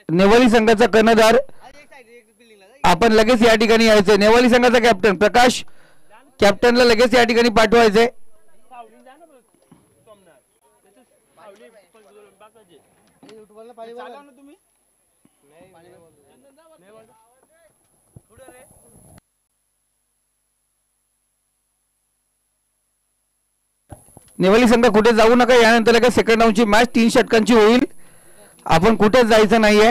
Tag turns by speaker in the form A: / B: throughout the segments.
A: नेवाली संघाचा कर्णधार आपण लगेच या ठिकाणी यायचंय. नेवाली संघाचा कॅप्टन प्रकाश, कॅप्टनला लगेच या ठिकाणी पाठवायचंय. नेवाली संघ कुठे जाऊ नका. यानंतर लगेच सेकंड राऊंडची मॅच 3 षटकांची होईल. आपण कुठेच जायचं नाहीये.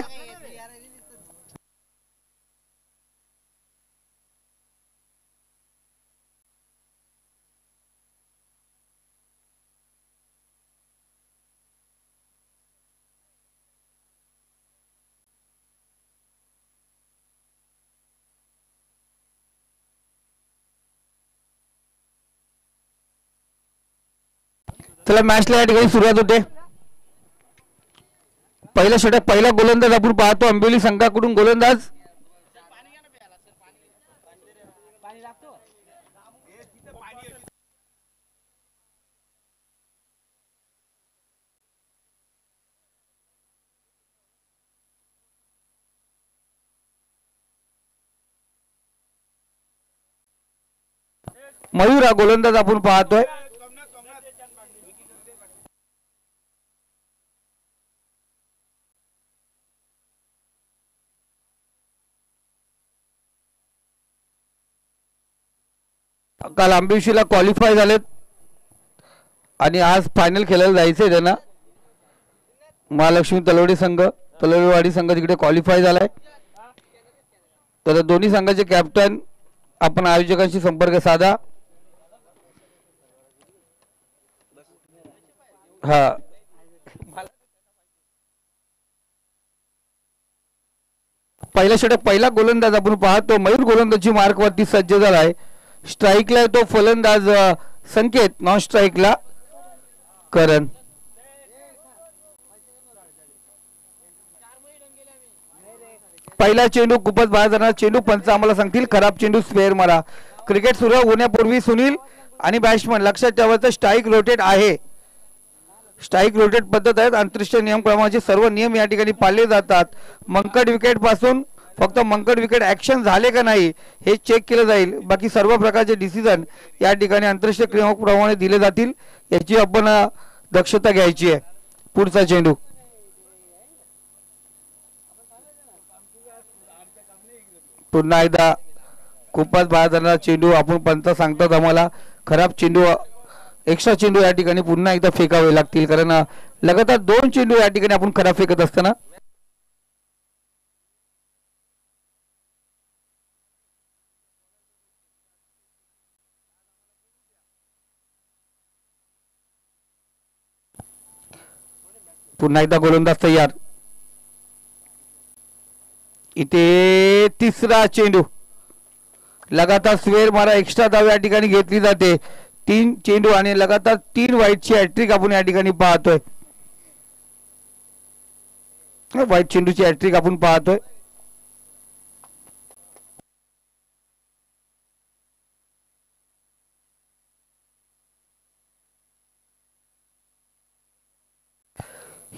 A: चला मॅचला या ठिकाणी सुरुवात होते. पहिला षटक, पहिला गोलंदाज आपण पाहतो. अंबिवली संघाकडून गोलंदाज मयूर हा गोलंदाज आपण पाहतोय. काल अंबिवशीला क्वालिफाय झालेत आणि आज फायनल खेळायला जायचंय त्यांना. महालक्ष्मी तलवडी संघ, तलवडीवाडी संघ तिकडे क्वालिफाय झालाय. तर दोन्ही संघाचे कॅप्टन आपण आयोजकांशी संपर्क साधा. हा पहिला षटक, पहिला गोलंदाज आपण पाहतो. मयूर गोलंदाजी मार्कवरती सज्ज झालाय. स्ट्राईकला तो फलंदाज संकेत, नॉन स्ट्राईकला करण. पहिला चेंडू खूपच बाहेर जाणार. चेंडू पंच आम्हाला सांगतील खराब चेंडू, स्क्वेअर मारा. क्रिकेट सुरू होण्यापूर्वी सुनील आणि बॅट्समन लक्षात ठेवायचं स्ट्राईक रोटेट आहे. स्ट्राईक रोटेट पद्धत आहेत. आंतरराष्ट्रीय नियमक्रमाचे सर्व नियम या ठिकाणी पाळले जातात. मंकड विकेट पासून फक्त मंकड विकेट ऍक्शन झाले का नाही हे चेक केलं जाईल. बाकी सर्व प्रकारचे डिसिजन या ठिकाणी आंतरराष्ट्रीय नियमाप्रमाणे दिले जातील. याची आपण दक्षता घ्यायची आहे. पुढचा चेंडू पुन्हा एकदा खूपच बाहेर जाणारा चेंडू. आपण पंच सांगतात आम्हाला खराब चेंडू, एक्स्ट्रा चेंडू या ठिकाणी पुन्हा एकदा फेकावे लागतील. कारण लगातार 2 चेंडू या ठिकाणी आपण खराब फेकत असताना पुन्हा एकदा गोलंदाज तयार. इथे तिसरा चेंडू, लगातार स्क्वेअर मारा, एक्स्ट्रा धाव या ठिकाणी घेतली जाते. 3 चेंडू आणि लगातार 3 वाईटची हॅट्रिक आपण या ठिकाणी पाहतोय. वाईट चेंडूची हॅट्रिक आपण पाहतोय.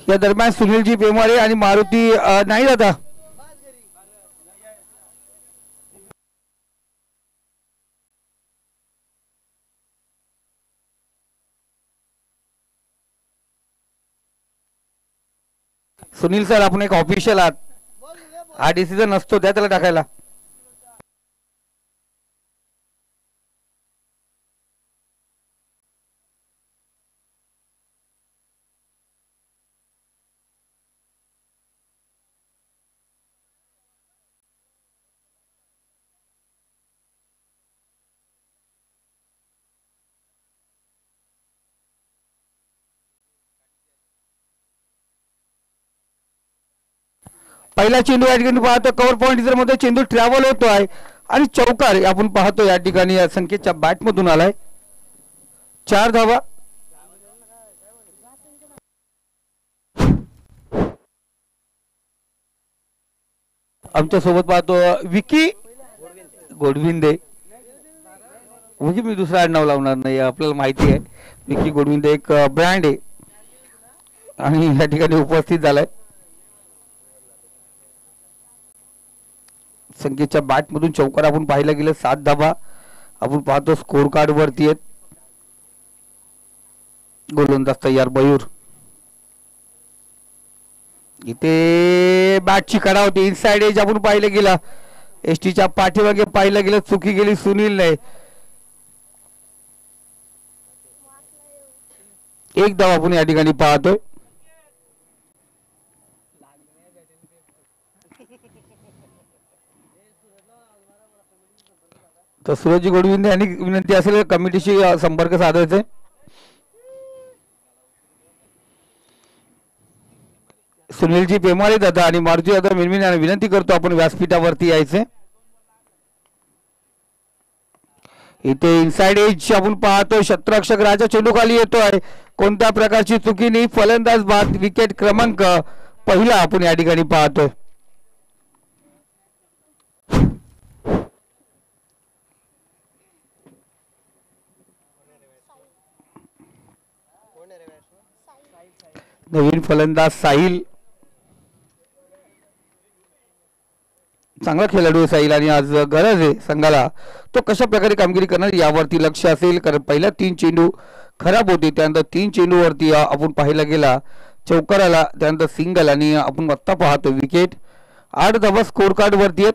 A: या दरम्यान सुनीलजी पेमारे आणि मारुती नाही जाता. सुनील सर आपण एक ऑफिशियल आहात, हा डिसिजन नसतो द्या त्याला टाकायला. पहिला चेंडू या ठिकाणी पाहतो कव्हर पॉईंट मध्ये चेंडू ट्रॅव्हल होतो आहे आणि चौकार आपण पाहतो या ठिकाणी संकेतच्या बॅट मधून आलाय. 4 धावा. आमच्या सोबत पाहतो विकी गोडविंदे. म्हणजे मी दुसरा आडनाव लावणार नाही, आपल्याला माहिती आहे विकी गोडविंदे एक ब्रँड आहे आणि या ठिकाणी उपस्थित झालाय. संकेतच्या बॅट मधून चौकार आपण पाहायला गेलं 7 धावा आपण पाहतो स्कोर कार्ड वरती आहेत. गोलंदाज तयार मयूर. इथे बॅटची कडा होती इनसाइड एज आपण पाहिलं गेला. एसटीच्या पाठीमागे पाहिलं गेलं चुकी गेली सुनील ने. एक धाव आपण या ठिकाणी पाहतोय. तर सूरज गोडविंदे यांनी विनंती असेल कमिटीशी संपर्क साधायचे. सुनीलजी पेमाळे दादा आणि मारुती दादा मिनमिन यांना विनंती करतो आपण व्यासपीठावरती यायचे. इथे इनसाइड एज आपण पाहतो क्षेत्ररक्षक राजा चेंडू खाली येतोय. कोणत्या प्रकारची चुकी नाही. फलंदाज बाद विकेट क्रमांक पहिला आपण या ठिकाणी पाहतोय. नवीन फलंदाज साहिल. चांगला खेळाडू आहे साहिल आणि आज गरज आहे संघाला तो कशा प्रकारे कामगिरी करणार यावरती लक्ष असेल. कारण पहिल्या 3 चेंडू खराब होते त्यानंतर 3 चेंडू वरती आपण पाहायला गेला चौकार आला त्यानंतर सिंगल आणि आपण आत्ता पाहतो विकेट. 8 धावा स्कोर कार्ड वरती आहेत.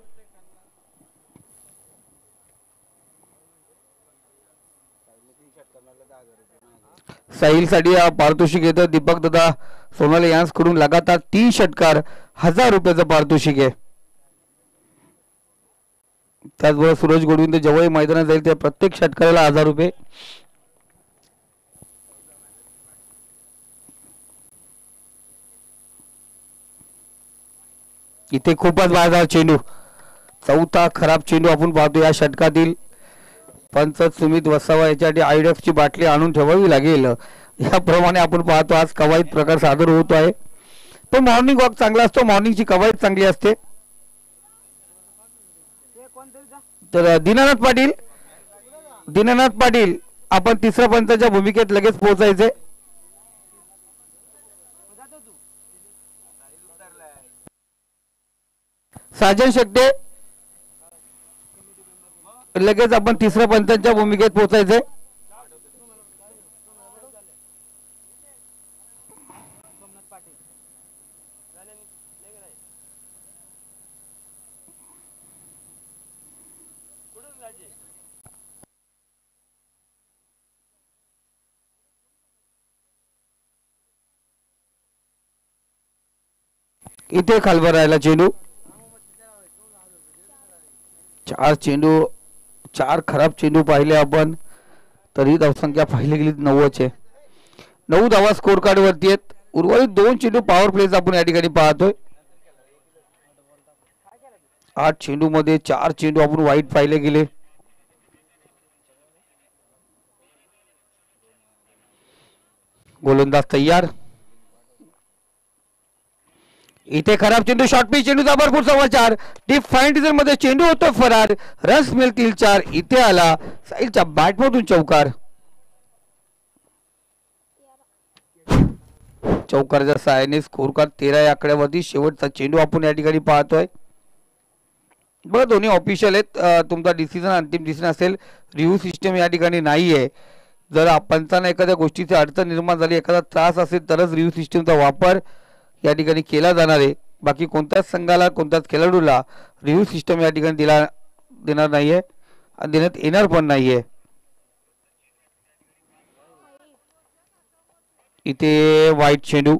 A: साहिल साठी पारितोषिक येतं. दीपक दादा सोनाले यांकडून लगातार 3 षटकार 1000 रुपयाचं पारितोषिक आहे. त्याचबरोबर सूरज गोडविंदे जेव्हाही मैदानात जाईल त्या प्रत्येक षटकाराला 1000 रुपये. इथे खूपच बाजार चेंडू. चौथा खराब चेंडू आपण पाहतो या षटकातील. पंच सुमित वसावा याच्यासाठी आयडीएफ ची बाटली आणून ठेवावी लागेल. याप्रमाणे आपण पाहतो आज कवायत प्रकार सादर होतो आहे. पण मॉर्निंग वॉक चांगला असतो. मॉर्निंगची कवायत चांगली असते. तर दीनानाथ पाटील आपण तिसऱ्या पंचाच्या भूमिकेत लगेच पोहोचायचे. साजन शेट्टे लगेच आपण तिसऱ्या पंचांच्या भूमिकेत पोहोचायचे. इथे खालवर राहिला चेंडू. 4 चेंडू 4 खराब चेंडू पाहिले आपण तरी धावसंख्या पाहिली गेली 9 आहे. 9 धावा स्कोर कार्ड वरती आहेत. उर्वरित 2 चेंडू पॉवर प्लेज आपण या ठिकाणी पाहतोय. 8 चेंडू मध्ये 4 चेंडू आपण वाईट पाहिले गेले. गोलंदाज तयार. इथे खराब चेंडू शॉर्ट पिच चेंडूचा भरपूर समाचार. डीप फाईन डिझाइन मध्ये चेंडू होतो फरार. रन्स मिळतील 4. इथे आला साहिलच्या बॅट मधून चौकार. चौकारच्या सहाय्याने स्कोर कार्ड 13 या आकड्यावरती शेवटचा चेंडू आपण या ठिकाणी पाहतोय. बघा दोन्ही ऑफिशियल आहेत. तुमचा डिसिजन अंतिम डिसिजन असेल. रिव्ह्यू सिस्टम या ठिकाणी नाहीये. जर पंचांना एखाद्या गोष्टीची अडचण निर्माण झाली एखादा त्रास असेल तरच रिव्ह्यू सिस्टमचा वापर या ठिकाणी केला जाणार आहे. बाकी कोणत्याच संघाला कोणत्याच खेळाडूला रिव्ह्यू सिस्टम या ठिकाणी देणार नाहीये आणि देण्यात येणार पण नाहीये. इथे वाईट चेंडू.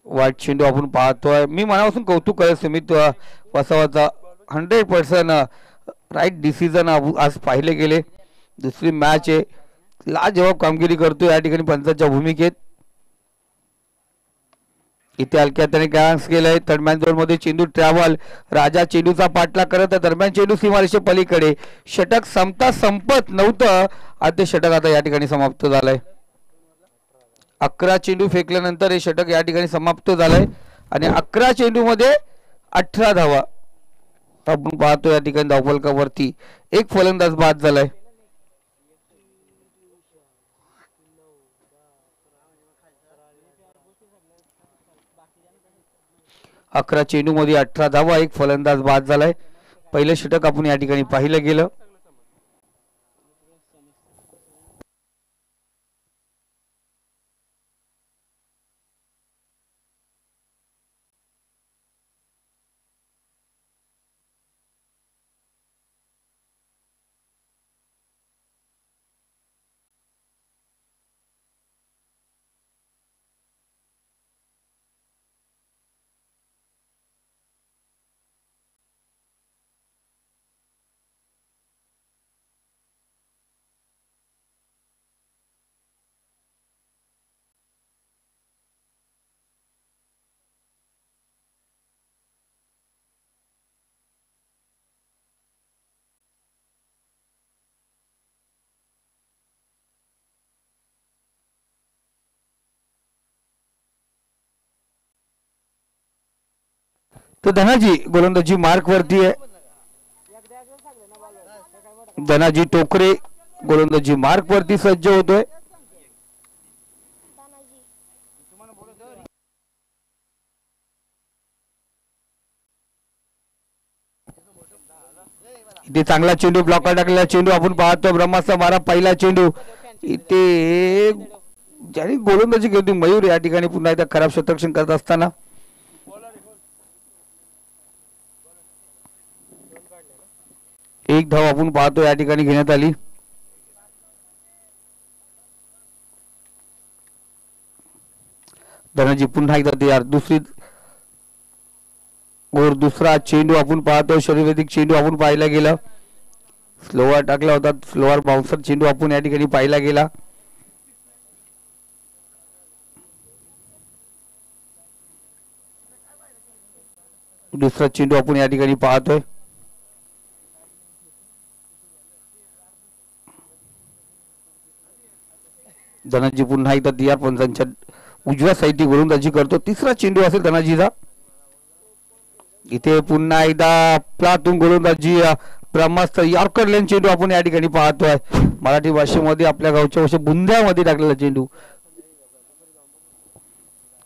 A: वाईट चेंडू आपण पाहतोय. मी मनापासून कौतुक करेल सुमित वसावाचा. 100% राईट डिसिजन आज पाहिले गेले. दुसरी मॅच आहे. लाजवाब कामगिरी करतो या ठिकाणी पंचांच्या भूमिकेत. इथे हलक्या त्याने कॅन्स केलंय. थर्डमॅन झोन मध्ये चेंडू ट्रॅव्हल. राजा चेंडूचा पाठलाग करत दरम्यान चेंडू सीमारेषे पलीकडे. षटक संपत नव्हतं आणि ते षटक आता या ठिकाणी समाप्त झालंय. 11 चेंडू फेकल्यानंतर हे षटक या ठिकाणी समाप्त झालंय आणि 11 चेंडू मध्ये 18 धावा. आपण पाहतो या ठिकाणी धावफलकावरती एक फलंदाज बाद झालाय. अकरा चेंडू मध्ये 18 धावा, एक फलंदाज बाद झालाय. पहिलं षटक आपण या ठिकाणी पाहिलं गेलं. तो धनाजी गोलंदाजी मार्क वरती आहे. धनाजी टोकरे गोलंदाजी मार्क वरती सज्ज होतोय. इथे चांगला चेंडू ब्लॉकर टाकलेला चेंडू आपण पाहतो. ब्रह्मास्त्र मारा पहिला चेंडू इथे ज्याने गोलंदाजी घेतली मयूर या ठिकाणी पुन्हा एकदा खराब शतरक्षण करत असताना एक धाव आपण पाहतो या ठिकाणी घेण्यात आली. धनाजी पुन्हा एकदा तयार. दुसरा चेंडू आपण पाहतो. शरीरवेदिक चेंडू आपण पाहिला गेला. स्लोअर टाकला होता. स्लोअर बाउन्सर चेंडू आपण या ठिकाणी पाहिला गेला. दुसरा चेंडू आपण या ठिकाणी पाहतोय. धनाजी पुन्हा एकदा तयार. पंचांच्या उजव्या साईडची गोलंदाजी करतो. तिसरा चेंडू असेल धनाजीचा. इथे पुन्हा एकदा प्लातून गोलंदाजी. ब्रह्मास्त्र यॉर्कर लेन चेंडू आपण या ठिकाणी पाहतोय. मराठी भाषेमध्ये आपल्या गावच्या भाषेत बुंद्यामध्ये टाकलेला चेंडू.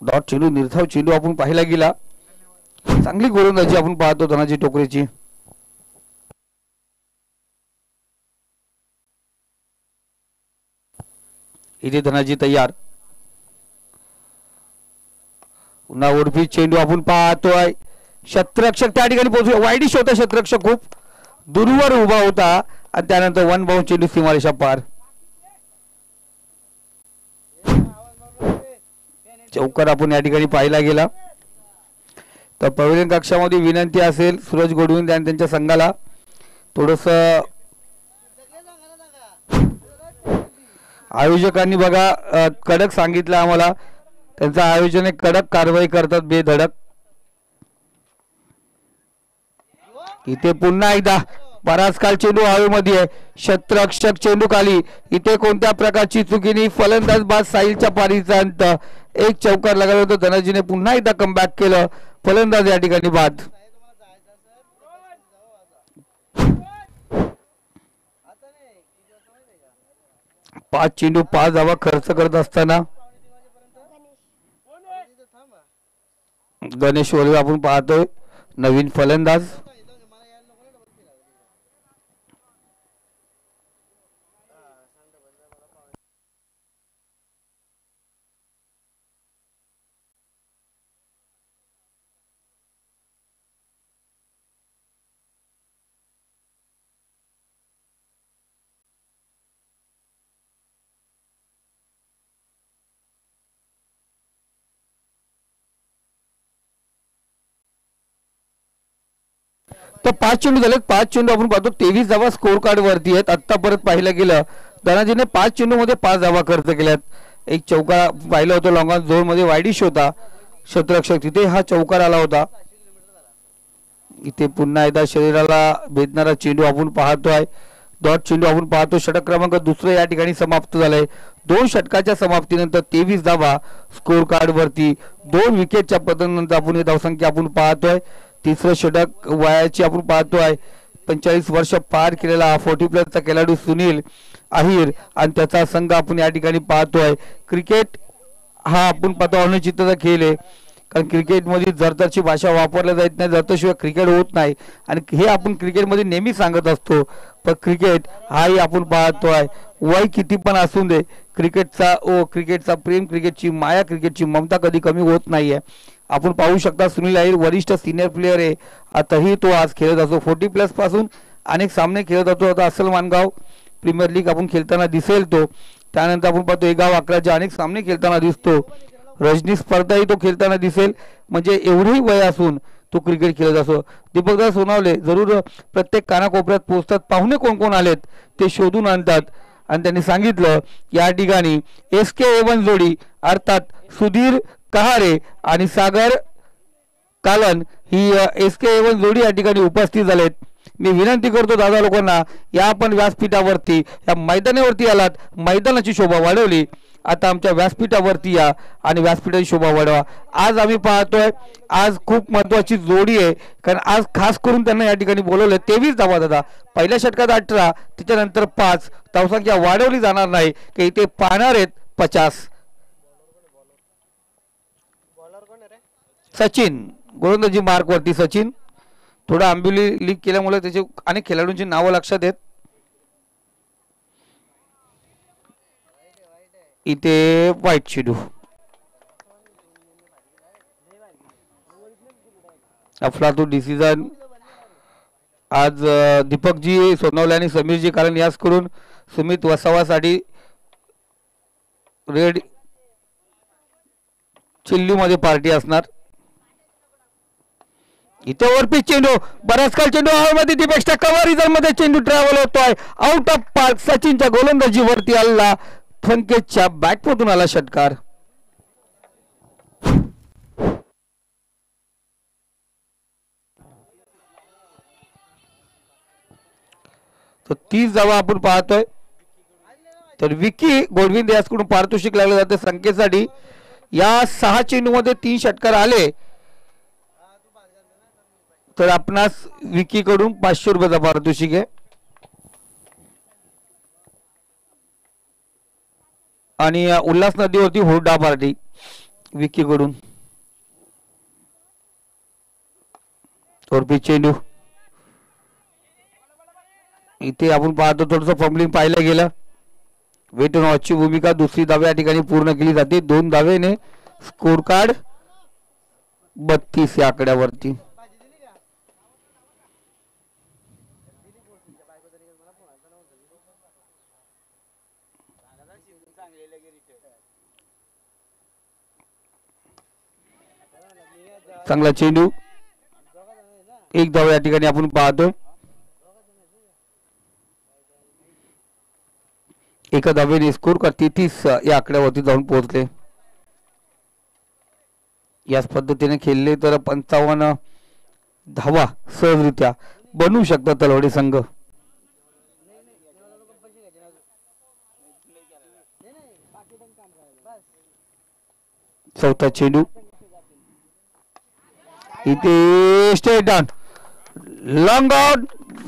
A: डॉट चेंडू निर्धाव चेंडू आपण पाहिला गेला. चांगली गोलंदाजी आपण पाहतो धनाजी टोकरेची. इथे धनाजी तयार. पुन्हा उडपी चेंडू आपण पाहतोय. शतरक्षक त्या ठिकाणी पोहोचू. वाईडिश होता शतरक्षक. खूप दूरवर उभा होता आणि त्यानंतर वन बाउंड चेंडू सीमारेषा पार. चौकार आपण या ठिकाणी पाहिला गेला. तर पवेलियन कक्षामध्ये विनंती असेल सूरज गोडविंद आणि त्यांच्या संघाला थोडस आयोजकांनी बघा कडक सांगितलं आम्हाला. त्यांचं आयोजन कडक कारवाई करतात बेधडक. इथे पुन्हा एकदा बराच काल चेंडू हवेमध्ये आहे. शतरक्षक चेंडू खाली. इथे कोणत्या प्रकारची चुकीनी फलंदाज बाद साहिलच्या पारीचा अंत. एक चौकार लागला होता. धनाजीने पुन्हा एकदा कमबॅक केलं. फलंदाज या ठिकाणी बाद. 5 चेंडू 5 धावा खर्च करत असताना गणेश वलवे आपण पाहतोय नवीन फलंदाज. तर 5 चेंडू झालेत. 5 चेंडू आपण पाहतो 23 धावा स्कोर कार्ड वरती आहेत. आता परत पाहिलं गेलं धनाजीने 5 चेंडू मध्ये 5 धावा खर्च केल्यात. एक चौकार पाहिलं होतं लॉंग ऑन झोन मध्ये वाईडिश होता शतरक्षक. तिथे हा चौकार आला होता. इथे पुन्हा एकदा शरीराला भेदणारा चेंडू आपण पाहतोय. डॉट चेंडू आपण पाहतो. षटक क्रमांक दुसरं या ठिकाणी समाप्त झालंय. 2 षटकाच्या समाप्तीनंतर 23 धावा स्कोर कार्ड वरती. 2 विकेटच्या पतनानंतर आपण धावसंख्या आपण पाहतोय. तिसरं षटक वयाची आपण पाहतोय 45 वर्ष पार केलेला 40+ खेळाडू सुनील अहिर आणि त्याचा संघ आपण या ठिकाणी पाहतोय. क्रिकेट हा आपण पाहतो अनुचितचा खेळ आहे, कारण क्रिकेटमध्ये जरतरची भाषा वापरल्या जात नाही, जरतशिवाय क्रिकेट होत नाही आणि हे आपण क्रिकेटमध्ये नेहमी सांगत असतो. पण क्रिकेट हाही आपण पाहतोय वय किती पण असून दे, क्रिकेटचा प्रेम, क्रिकेटची माया, क्रिकेटची ममता कधी कमी होत नाहीये. आपण पाहू शकता सुनील अहिर वरिष्ठ सिनियर प्लेयर आहे, आताही तो आज खेळत असतो. 40+ पासून अनेक सामने खेळत असतो. आता असल मानगाव प्रीमियर लीग आपण खेळताना दिसेल तो. त्यानंतर आपण पाहतो 1 गाव 11चे अनेक सामने खेळताना दिसतो. रजनी स्पर्धाही तो खेळताना दिसेल. म्हणजे एवढेही वय असून तो क्रिकेट खेळत असतो. दीपकदा सोनावले जरूर प्रत्येक कानाकोपऱ्यात पोहोचतात, पाहुणे कोण कोण आलेत ते शोधून आणतात आणि त्यांनी सांगितलं या ठिकाणी SK-A1 जोडी अर्थात सुधीर कहारे आणि सागर कालन ही SK-A1 जोडी या ठिकाणी उपस्थित झालेत. मी विनंती करतो दादा लोकांना, या आपण व्यासपीठावरती या मैदानावरती आलात, मैदानाची शोभा वाढवली, आता आमच्या व्यासपीठावरती या आणि व्यासपीठाची शोभा वाढवा. आज आम्ही पाहतोय आज खूप महत्वाची जोडी आहे, कारण आज खास करून त्यांना या ठिकाणी बोलवलं. 23 धावा दादा, पहिल्या षटकात 18, त्याच्यानंतर 5 धावसंख्या वाढवली जाणार नाही की इथे पाहणार आहेत 50. सचिन गोलंदाजी मार्कवरती. सचिन थोडं आंबिवली लीग केल्यामुळे त्याचे अनेक खेळाडूंची नावं लक्षात आहेत. इथे वाईट चेंडू, अफलातून डिसिजन. आज दीपकजी सोनवले आणि समीरजी कारण यास करून सुमित वसावासाठी रेड चिल्ली मध्ये पार्टी असणार. इथे वरपी चेंडू, बराच काळ चेंडू हवेमध्ये, दीपेक्षा कव्हर मध्ये चेंडू ट्रॅव्हल होतोय आउट ऑफ पार्क. सचिनच्या गोलंदाजी वरती आला, फंकेजच्या बॅटमधून आला षटकार. तर 30 धावा आपण पाहतोय. तर विकी गोडविंद यासकडून पारितोषिक लागले जाते संख्येसाठी. या 6 चेंडू मध्ये 3 षटकार आले तर आपणास विकी कडून 500 रुपयाचा पारितोषिक आहे. आणि उल्हास नदीवरती हुरडा पार्टी विकी कडून. चेंडू इथे आपण पाहतो थोडस फंबलिंग पाहिलं गेलं. वेट अँड वॉचची भूमिका दुसरी धावे या ठिकाणी पूर्ण केली जाते. 2 धावेने स्कोर कार्ड 32 या आकड्यावरती. चांगला चेंडू, 1 धाव या ठिकाणी आपण पाहतो. एका धावेने स्कोर कर 33 या आकड्यावरती जाऊन पोहोचले. याच पद्धतीने खेळले तर 55 धावा सहजरित्या बनवू शकतात तलवाडी संघ. चौथा चेंडू इथे स्ट्रेट डाउन, लॉंग आउट,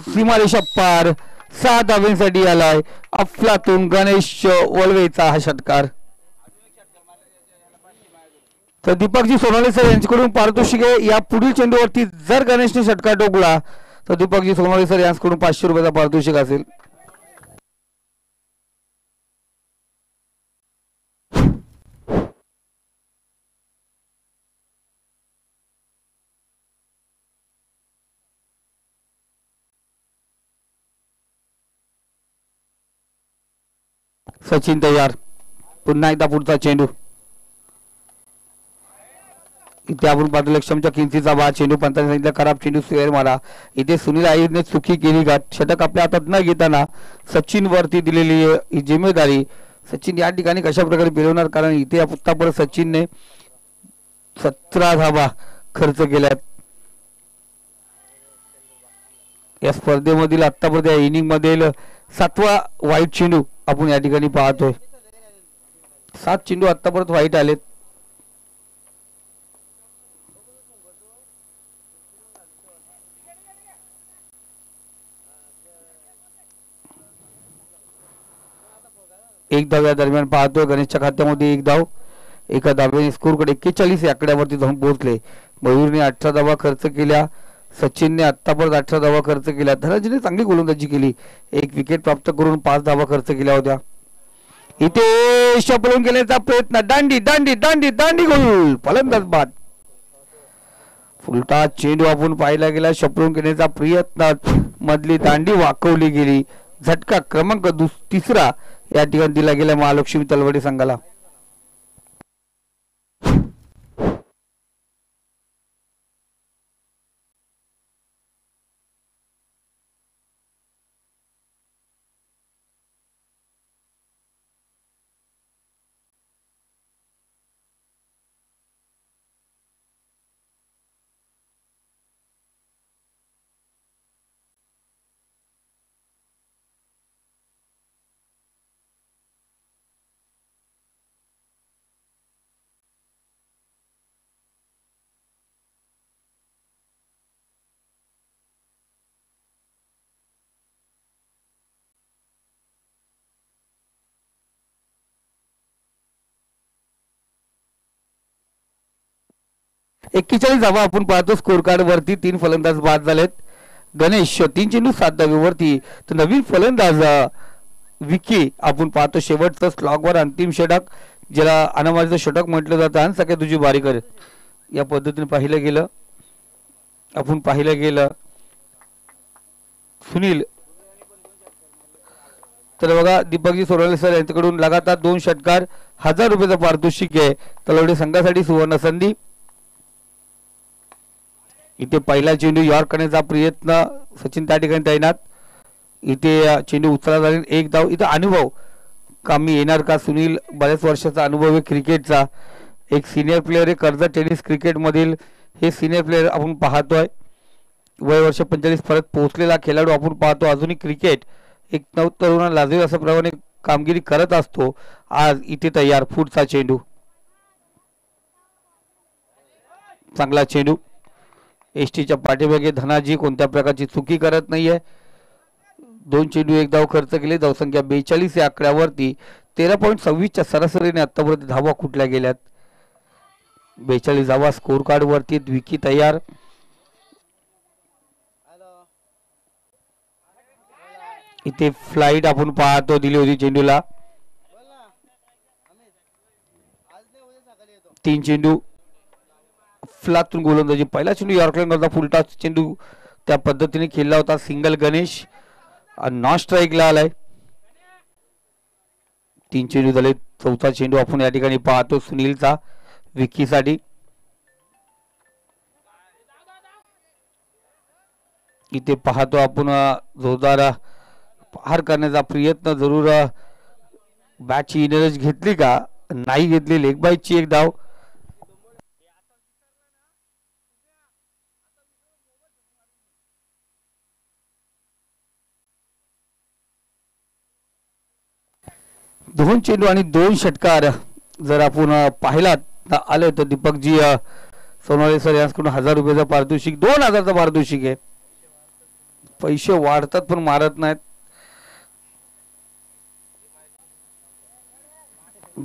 A: सीमारेषा पार. 6 धावांसाठी आलाय अफलातून गणेश वळवेचा हा षटकार. तर दीपकजी सोनवणे सर यांच्याकडून पारितोषिक आहे. या पुढील चेंडूवरती जर गणेशने षटकार ठोकला तर दीपकजी सोनवणे सर यांच्याकडून 500 रुपयाचा पारितोषिक असेल. सचिन तयार, पुन्हा एकदा पुढचा चेंडू. इथे आपण पाहतो लक्ष्मणच्या किंचीचा बाद चेंडू, पंतांनी सांगितलं खराब चेंडू स्क्वेअर मारा. इथे सुनील अय्यरने चुकी केली. षटक आपल्या हातात न घेताना सचिन वरती दिलेली ही जिम्मेदारी सचिन या ठिकाणी कशा प्रकारे पेलवणार, कारण इथे आतापर्यंत सचिनने 17 धावा खर्च केल्यात या स्पर्धेमधील. आतापर्यंत या इनिंग मधील 7वा वाईट चेंडू आपण या ठिकाणी पाहतोय. 7 चेंडू आतापर्यंत वाईट आलेत. एक धाव या दरम्यान पाहतोय. गणेशच्या खात्यामध्ये एक धाव. एका धावेने स्कोरकडे 41 या आकड्यावरती जाऊन पोहोचले. मयूरने 18 धावा खर्च केल्या. सचिनने आत्तापर्यंत 18 धावा खर्च केल्या. धनंजयने चांगली गोलंदाजी केली. एक विकेट प्राप्त करून 5 धावा खर्च केल्या होत्या. इथे शपलून गेल्याचा प्रयत्न. दांडी दांडी दांडी दांडी गोल. फलंदाज बाद. फुलटा चेंडू आपण पाहिला गेला. शपलून घेण्याचा प्रयत्न. मधली दांडी वाकवली गेली. झटका क्रमांक 3 या ठिकाणी दिला गेला महालक्ष्मी तलवाडी संघाला. एक्केचाळीस धावा आपण पाहतो स्कोर कार्ड वरती. 3 फलंदाज बाद झालेत. गणेश 3 चेंडू 7 धावेवरती. तर नवीन फलंदाज विकी आपण पाहतो शेवटचं स्लॉगवर अंतिम षटक, ज्याला अनामाचं षटक म्हटलं जातं. आणि सगळ्या तुझी बारी कर या पद्धतीने पाहिलं गेलं. आपण पाहिलं गेलं सुनील. तर बघा दीपकजी सोरवले सर यांच्याकडून लगातार 2 षटकार 1000 रुपयाचं पारितोषिक आहे. तलवडे संघासाठी सुवर्ण संधी. इथे पहिला चेंडू यॉर्क करण्याचा प्रयत्न. सचिन त्या ठिकाणी तैनात. इथे चेंडू उचलला झाले. एक धाव. इथे अनुभव कामी येणार का? सुनील बऱ्याच वर्षाचा अनुभव आहे क्रिकेटचा. एक सिनियर प्लेअर आहे कर्जत टेनिस क्रिकेट मधील. हे सिनियर प्लेअर आपण पाहतोय. वय वर्ष 45 परत पोहोचलेला खेळाडू आपण पाहतो. अजूनही क्रिकेट एक तरुण लाजवेल अशा प्रमाणे कामगिरी करत असतो. आज इथे तयार. पुढचा चेंडू. चांगला चेंडू. एसटीच्या पाठीमागे धनाजी कोणत्या प्रकारची चुकी करत नाहीये. 2 चेंडू 1 धाव खर्च केले. धावसंख्या 42 या आकड्यावरती. 13.26 च्या सरासरीने आतापर्यंत धावा कुठल्या गेल्यात. 42 धावा स्कोर कार्ड वरती. विकी तयार. इथे फ्लाइट आपण पाहतो दिली होती चेंडूला. 3 चेंडू फ्लातून गोलंदाजी. पहिला चेंडू यॉर्कलँड करता फुलटा चेंडू त्या पद्धतीने खेळला होता. सिंगल गणेश नॉन स्ट्राईकला आलाय. 3 चेंडू झाले. 4था चेंडू आपण या ठिकाणी पाहतो सुनीलचा विकीसाठी. इथे पाहतो आपण जोरदार पार करण्याचा प्रयत्न. जरूर बॅटची इनर्जी घेतली का? नाही घेतली. लेग बायची 1 धाव. दोन चेंडू आणि 2 षटकार जर आपण पाहिलात आले तर दीपकजी सोनवणे सर यांच्याकडून 1000 रुपयाचं पारितोषिक. 2000चं पारितोषिक आहे. पैसे वाढतात पण मारत नाहीत.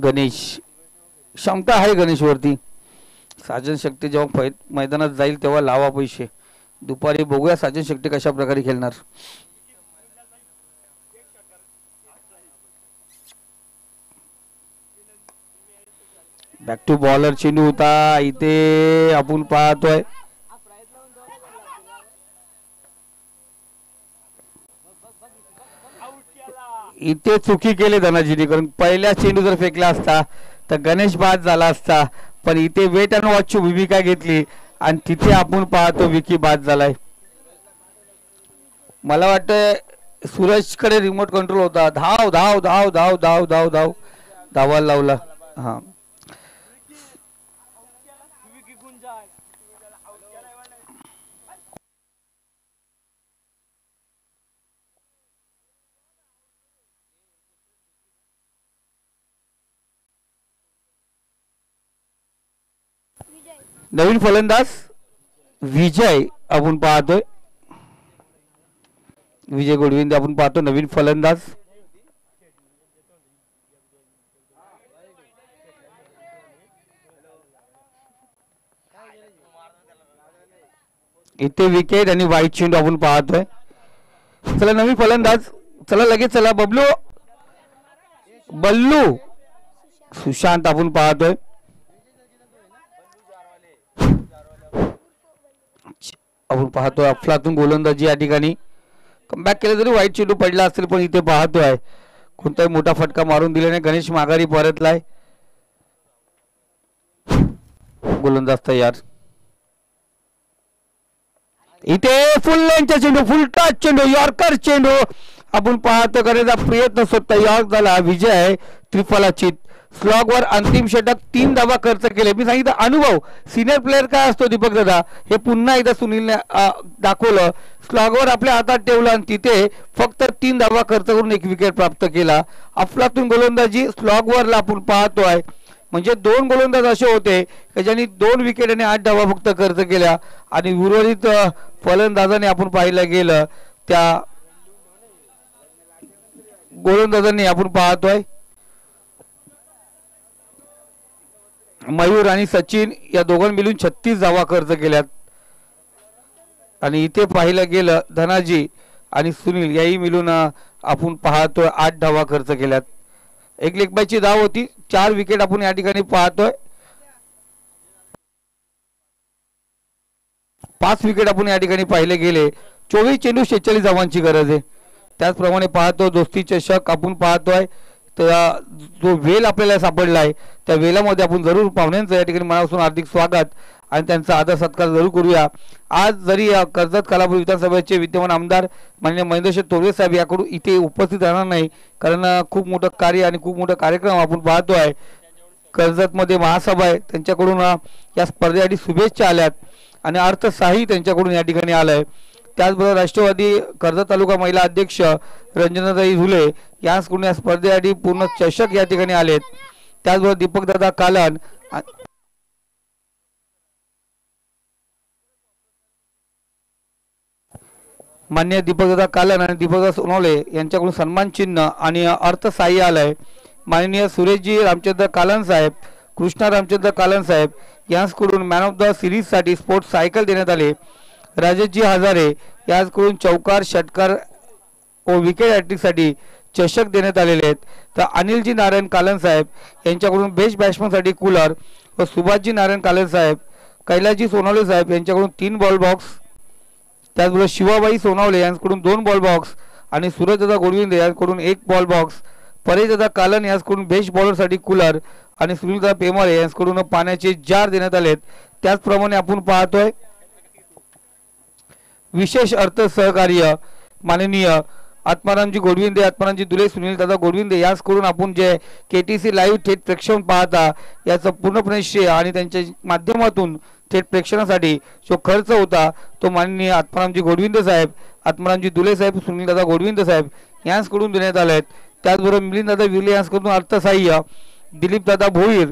A: गणेश क्षमता आहे गणेशवरती. साजन शक्ती जेव्हा मैदानात जाईल तेव्हा लावा पैसे. दुपारी बघूया साजन शक्ती कशा प्रकारे खेळणार. बॅक टू बॉलर चेंडू होता. इथे आपण पाहतोय इथे चुकी केली धनाजीने. कारण पहिल्या चेंडू जर फेकला असता तर गणेश बाद झाला असता. पण इथे वेट अँड वॉचची भूमिका घेतली आणि तिथे आपण पाहतो विकी बाद झालाय. मला वाटतं सूरज कडे रिमोट कंट्रोल होता. धाव धाव धाव धाव धाव धाव धाव धावायला लावला. हा नवीन फलंदाज विजय आपण पाहतोय. विजय गोडविंदे आपण पाहतो नवीन फलंदाज. इथे विकेट आणि वाईट चेंडू आपण पाहतोय. चला नवीन फलंदाज, चला लगेच चला. बल्लू सुशांत आपण पाहतोय. आपण पाहतोय अफलातून गोलंदाजी या ठिकाणी कमबॅक केलं तरी वाईट चेंडू पडला असेल, पण इथे पाहतोय कोणताही मोठा फटका मारून दिल्याने गणेश माघारी परतलाय. गोलंदाज तयार. इथे फुल लेनचा चेंडू, फुल टच चेंडू, यॉर्कर चेंडू आपण पाहतो करण्याचा प्रयत्न स्वतः यॉर्क झाला. विजय त्रिफलाचित. स्लॉगवर अंतिम षटक 3 धावा खर्च केले. मी सांगितलं अनुभव सिनियर प्लेअर काय असतो दीपक दादा, हे पुन्हा एकदा सुनीलने दाखवलं. स्लॉगवर आपल्या हातात ठेवलं आणि तिथे फक्त 3 धावा खर्च करून 1 विकेट प्राप्त केला. अफलातून गोलंदाजी स्लॉगवरला आपण पाहतोय. म्हणजे 2 गोलंदाज असे होते की ज्यांनी 2 विकेट आणि 8 धावा फक्त खर्च केल्या आणि उर्वरित फलंदाजाने आपण पाहिलं गेलं त्या गोलंदाजांनी आपण पाहतोय मयूर आणि सचिन या दोघांनी मिळून 36 धावा खर्च केल्यात. आणि इथे पाहिलं गेलं धनाजी आणि सुनील याही मिळून आपण पाहतोय 8 धावा खर्च केल्यात. 1 लेगबायची धाव होती. 4 विकेट आपण या ठिकाणी पाहतोय. 5 विकेट आपण या ठिकाणी पाहिले गेले. 24 चेंडू 46 धावांची गरज आहे. त्याचप्रमाणे पाहतो दोस्ती चषक आपण पाहतोय. तर जो वेल आपल्याला सापडला आहे त्या वेलामध्ये आपण जरूर पाहुण्यांचं या ठिकाणी मनापासून हार्दिक स्वागत आणि त्यांचा आदर सत्कार जरूर करूया. आज जरी कर्जत खालापूर विधानसभेचे विद्यमान आमदार माननीय महेंद्र तोरवे साहेब याकडून इथे उपस्थित राहणार नाही, कारण खूप मोठं कार्य आणि खूप मोठा कार्यक्रम आपण पाहतो आहे. कर्जतमध्ये महासभा आहे, त्यांच्याकडून या स्पर्धेसाठी शुभेच्छा आल्यात आणि अर्थसहाय्य त्यांच्याकडून या ठिकाणी आलंय. त्याचबरोबर राष्ट्रवादी कर्जत तालुका महिला अध्यक्ष रंजनाताई झुले यांच्याकडून या स्पर्धेसाठी पूर्ण चषक या ठिकाणी आलेत. त्याचबरोबर दीपकदादा कालन मान्य दीपकदादा कालन आणि दीपकदादा सोनवणे यांच्याकडून सन्मान चिन्ह आणि अर्थसहाय्य आलंय. माननीय सुरेशजी रामचंद्र कालन साहेब, कृष्णा रामचंद्र कालन साहेब यांच्याकडून मॅन ऑफ द सिरीज साठी स्पोर्ट्स सायकल देण्यात आले. राजेशजी हजारे यांच्याकडून चौकार षटकार व विकेट हॅट्रिकसाठी चषक देण्यात आलेले आहेत. तर अनिलजी नारायण कालन साहेब यांच्याकडून बेस्ट बॅट्समनसाठी कूलर व सुभाषजी नारायण कालन साहेब, कैलासजी सोनवणे साहेब यांच्याकडून 3 बॉल बॉक्स, त्याचबरोबर शिवाबाई सोनवणे यांच्याकडून 2 बॉल बॉक्स आणि सूरजदादा गोडविंदे यांच्याकडून 1 बॉल बॉक्स, परेशदादा कालन यांच्याकडून बेस्ट बॉलरसाठी कूलर आणि सुनीलदादा पेमारे यांच्याकडून पाण्याचे जार देण्यात आलेत. त्याचप्रमाणे आपण पाहतोय विशेष अर्थ सहकार्य माननीय आत्मारामजी गोडविंदे, आत्मारामजी दुले, सुनीलदादा गोडविंदे यांच्याकडून आपण जे KTC लाईव्ह थेट प्रेक्षण पाहता याचं पूर्णपणे श्रेय आणि त्यांच्या माध्यमातून थेट प्रेक्षणासाठी जो खर्च होता तो माननीय आत्मारामजी गोडविंदे साहेब, आत्मारामजी दुले साहेब, सुनीलदादा गोडविंदे साहेब यांच्याकडून देण्यात आले आहेत. त्याचबरोबर मिलिंददादा विर्ले यांच्याकडून अर्थसहाय्य, दिलीपदादा भोईर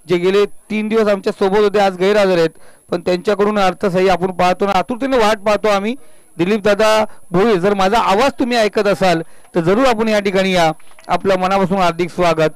A: जे गेले 3 दिवस आमच्या सोबत होते, आज गैरहजर आहेत, पण त्यांच्याकडून अर्थसहाय्य आपण पाहतो ना, आतुरतेने वाट पाहतो आम्ही. दिलीपदादा भोईर, जर माझा आवाज तुम्ही ऐकत असाल तर जरूर आपण या ठिकाणी या. आपलं मनापासून हार्दिक स्वागत.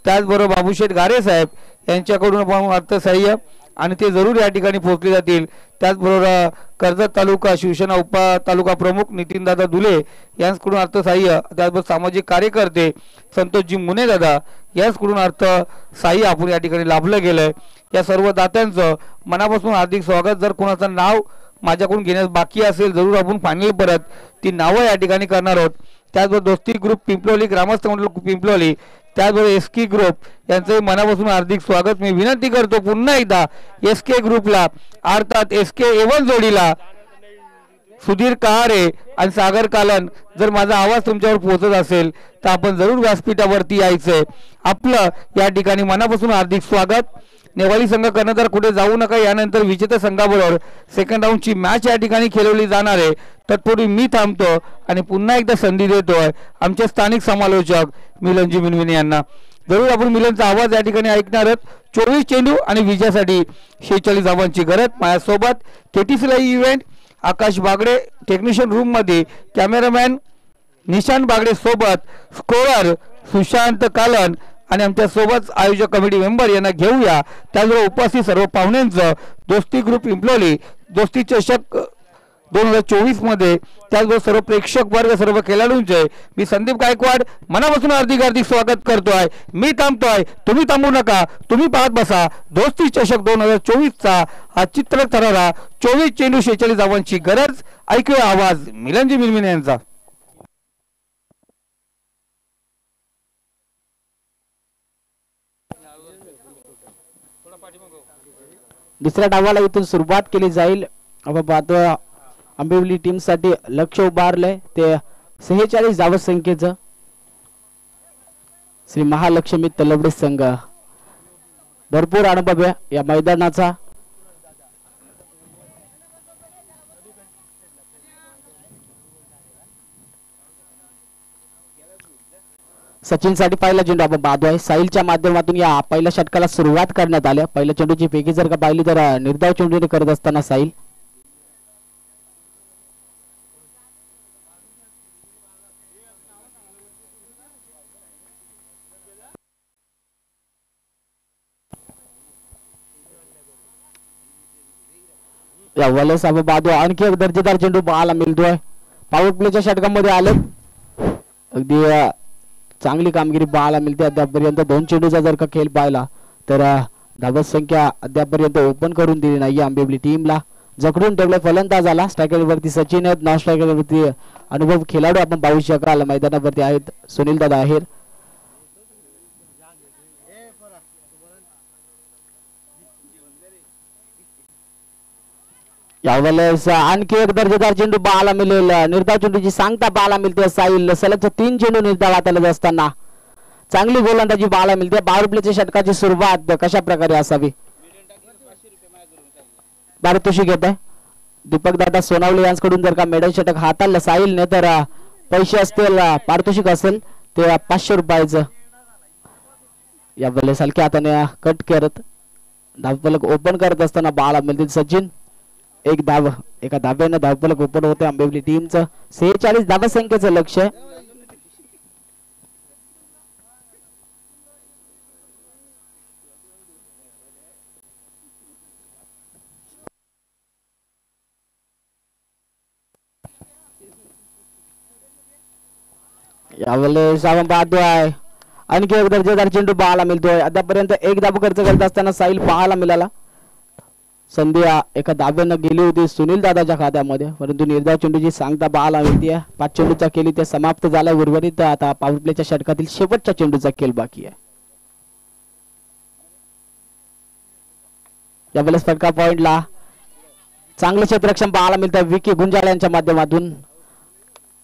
A: त्याचबरोबर बाबूशेठ गारे साहेब यांच्याकडून आपण अर्थसहाय्य आणि ते जरूर या ठिकाणी पोहोचले जातील. त्याचबरोबर कर्जत तालुका शिवसेना उप तालुका प्रमुख नितीनदादा दुले यांच्याकडून अर्थसहाय्य, त्याचबरोबर सामाजिक कार्यकर्ते संतोषजी मुने दादा यांच्याकडून अर्थसहाय्य आपण या ठिकाणी लाभलं गेलंय. या सर्व दात्यांचं मनापासून हार्दिक स्वागत. जर कोणाचं नाव माझ्याकडून घेण्यास बाकी असेल जरूर आपण फायनल परत ती नावं या ठिकाणी करणार आहोत. त्याचबरोबर दोस्ती ग्रुप पिंपलोली, ग्रामस्थ मंडळ पिंपलोली, त्याचबरोबर SK ग्रुप यांचे मनापासून हार्दिक स्वागत. मी विनंती करतो पुन्हा एकदा SK ग्रुपला अर्थात SK A1 जोडीला सुधीर कहारे आणि सागर कालन, जर माझा आवाज तुमच्यावर पोहोचत असेल तर आपण जरूर व्यासपीठावरती यायचंय. आपलं या ठिकाणी मनापासून हार्दिक स्वागत. नेवाली संघ कर्णधार कुठे जाऊ नका. यानंतर विजेत्या संघाबरोबर सेकंड राऊंडची मॅच या ठिकाणी खेळवली जाणार आहे. तत्पूर्वी मी थांबतो आणि पुन्हा एकदा संधी देतोय आमचे स्थानिक समालोचक मिलनजी मिनविने यांना. जरूर आपण मिलनचा आवाज या ठिकाणी ऐकणार आहोत. 24 चेंडू आणि विजयासाठी 46 धावांची गरज. माझ्यासोबत KTC लाईव्ह इव्हेंट आकाश बागडे, टेक्निशियन रूम मध्ये कॅमेरामॅन निशांत बागडे सोबत, स्कोरर सुशांत कालन आणि आमच्या सोबत आयोजक कमिटी मेंबर यांना घेऊया. त्याचबरोबर उपस्थित सर्व पाहुण्यांचं दोस्ती ग्रुप पिंपलोली दोस्ती चषक 2024 मध्ये, त्याचबरोबर सर्व प्रेक्षक वर्ग, सर्व खेळाडूंचे मी संदीप गायकवाड मनापासून हार्दिक स्वागत करतोय. मी थांबतोय, तुम्ही थांबू नका, तुम्ही पाहत बसा. दोस्ती चषक 2024चा हा चित्र ठरवला. 24 चेंडू 46 धावांची गरज. ऐकूया आवाज मिलनजी मिलमिने यांचा.
B: दुसऱ्या डावाला इथून सुरुवात केली जाईल. आपण पाहतो आंबिवली टीम साठी लक्ष उभारलंय ते 46 धाव संख्येचं. श्री महालक्ष्मी तलवडे संघ भरपूर अनुभव आहे या मैदानाचा. सचिन साठी पहिला चेंडू आपण पाहतोय. साहिलच्या माध्यमातून या पहिल्या षटकाला सुरुवात करण्यात आली. पहिल्या चेंडूची फेकी जर का पाहिली तर निर्धाव चेंडूने करत असताना साहिल. या वलेस आपण पाहतो आणखी एक दर्जेदार चेंडू पाहायला मिळतोय. पॉवर प्लेच्या षटकामध्ये आले. अगदी चांगली कामगिरी पाहायला मिळते. अद्यापर्यंत 2 चेंडूचा जर का खेळ पाहिला तर धावत संख्या अद्यापर्यंत ओपन करून दिली नाही आंबिवली टीमला. जखडून ठेवले फलंदाज आला. स्ट्रायकर वरती सचिन आहेत. नॉन स्ट्रायकर वरती अनुभव खेळाडू आपण पाहू शकाल मैदानावरती आहेत. सुनील दादा आहेर. यावेळेस आणखी एक दर्जेदार चेंडू पाहायला मिळेल. निर्धाव चेंडूची सांगता पाहायला मिळते. साहिल सलग 3 चेंडू निर्धाव हाताळत असताना चांगली गोलंदाजी पाहायला मिळते. पॉवर प्लेच्या षटकाची सुरुवात कशा प्रकारे असावी. पारितोषिक घेत आहे दीपक दादा सोनावले यांच्याकडून. जर का मेडल षटक हाताळलं साहिलने तर पैसे असतील, पारितोषिक असेल ते 500 रुपयाचं. यावेळेस हलक्या हाताने कट करत धावफलक ओपन करत असताना पाहायला मिळतील सचिन. एक धाव, एका धाब्यानं धावफलक ओपन होते आंबिवली टीमचं. 46 धावा संख्येचं लक्ष. यावेळेस आपण पाहतोय आणखी एक दर्जेदार चेंडू पाहायला मिळतोय. अद्यापर्यंत एक धाव खर्च करत असताना साहिल पाहायला मिळाला. संधी एका धाब्यानं गेली होती सुनील दादाच्या खात्यामध्ये, परंतु निर्धाव चेंडूची सांगता पाहायला मिळते. 5 चेंडूचा खेळ इथे समाप्त झाला. उर्वरित आता पॉवर प्लेच्या षटकातील शेवटच्या चेंडूचा खेळ बाकी आहे. यावेळेस फटका पॉइंटला चांगलं क्षेत्ररक्षण पाहायला मिळतं विकी गुंजाळ यांच्या माध्यमातून.